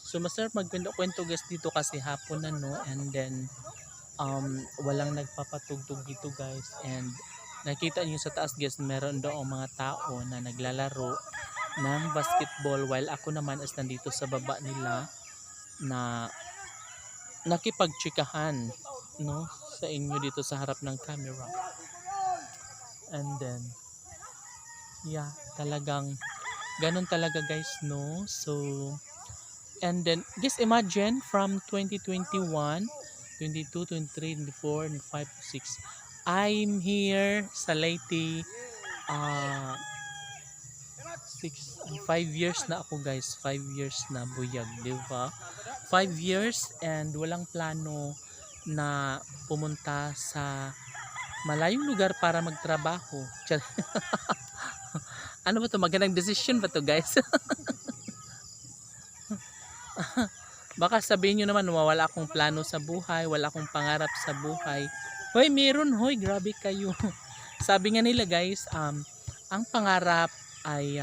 So masarap magkwento-kwento guys dito kasi hapon na no, and then walang nagpapatugtog dito guys, and nakita niyo sa taas guys meron daw mga tao na naglalaro ng basketball, while ako naman is nandito sa baba nila na nakipagtsikahan no sa inyo dito sa harap ng camera. And then yeah, talagang ganun talaga guys no. So and then just imagine from 2021, 22, 23, 24, and 5, 6, I'm here sa Leyte 5 years na ako guys, 5 years na buyag, di ba? 5 years and walang plano na pumunta sa malayong lugar para magtrabaho. Ano ba to? Magandang decision ba to guys? Baka sabihin nyo naman wala akong plano sa buhay, wala akong pangarap sa buhay. Hoy, meron hoy, grabe kayo. Sabi nga nila guys, ang pangarap ay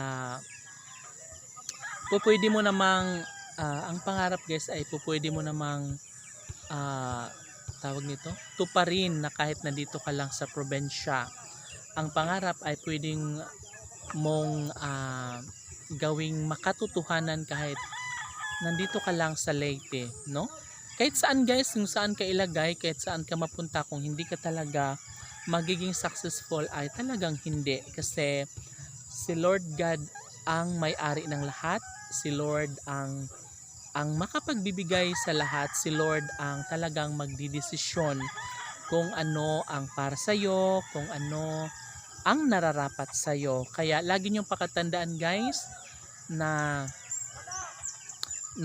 pupwede mo namang ang pangarap guys ay pupwede mo namang tawag nito, tuparin na kahit nandito ka lang sa probinsya. Ang pangarap ay pwedeng mong gawing makatotohanan kahit nandito ka lang sa Leyte, no? Kahit saan guys, kung saan ka ilagay, kahit saan ka mapunta, kung hindi ka talaga magiging successful ay talagang hindi, kasi si Lord God ang may-ari ng lahat, si Lord ang makapagbibigay sa lahat, si Lord ang talagang magdidesisyon kung ano ang para sa iyo, kung ano ang nararapat sa iyo. Kaya lagi niyong pakatandaan guys na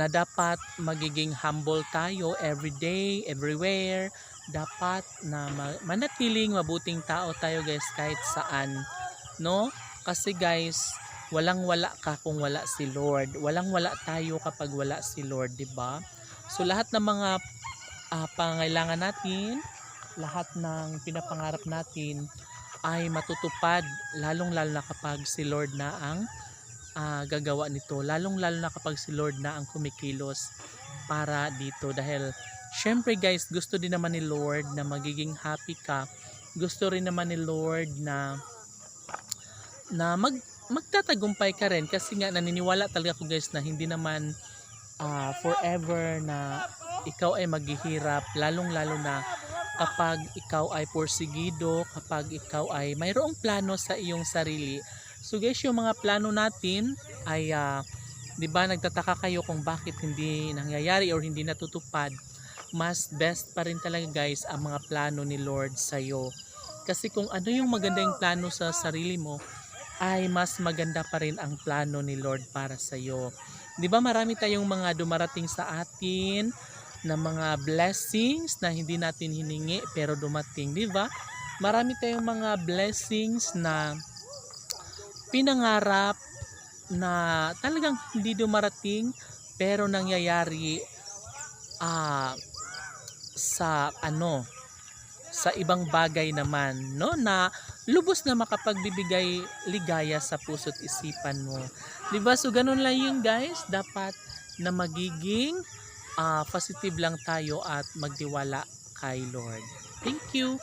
dapat magiging humble tayo every day, everywhere. Dapat na manatiling mabuting tao tayo guys kahit saan, no? Kasi guys, walang-wala ka kung wala si Lord. Walang-wala tayo kapag wala si Lord, 'di ba? So lahat ng mga pangailangan natin, lahat ng pinapangarap natin ay matutupad, lalong-lalo na kapag si Lord na ang gagawa nito, lalong-lalo na kapag si Lord na ang kumikilos para dito. Dahil syempre guys, gusto din naman ni Lord na magiging happy ka. Gusto rin naman ni Lord na magtatagumpay ka rin, kasi nga naniniwala talaga ako guys na hindi naman forever na ikaw ay maghihirap, lalong-lalo na kapag ikaw ay porsigido, kapag ikaw ay mayroong plano sa iyong sarili. So guys, yung mga plano natin ay 'di ba nagtataka kayo kung bakit hindi nangyayari or hindi natutupad. Mas best pa rin talaga guys ang mga plano ni Lord sa iyo. Kasi kung ano yung magandang plano sa sarili mo, ay mas maganda pa rin ang plano ni Lord para sa iyo. 'Di ba marami tayong mga dumarating sa atin na mga blessings na hindi natin hiningi pero dumating, 'di ba? Marami tayong mga blessings na pinangarap na talagang hindi dumarating pero nangyayari sa sa ibang bagay naman, no, na lubos na makapagbibigay ligaya sa puso't isipan mo, 'di ba? So ganun lang yun guys, dapat na magiging positive lang tayo at magtiwala kay Lord. Thank you.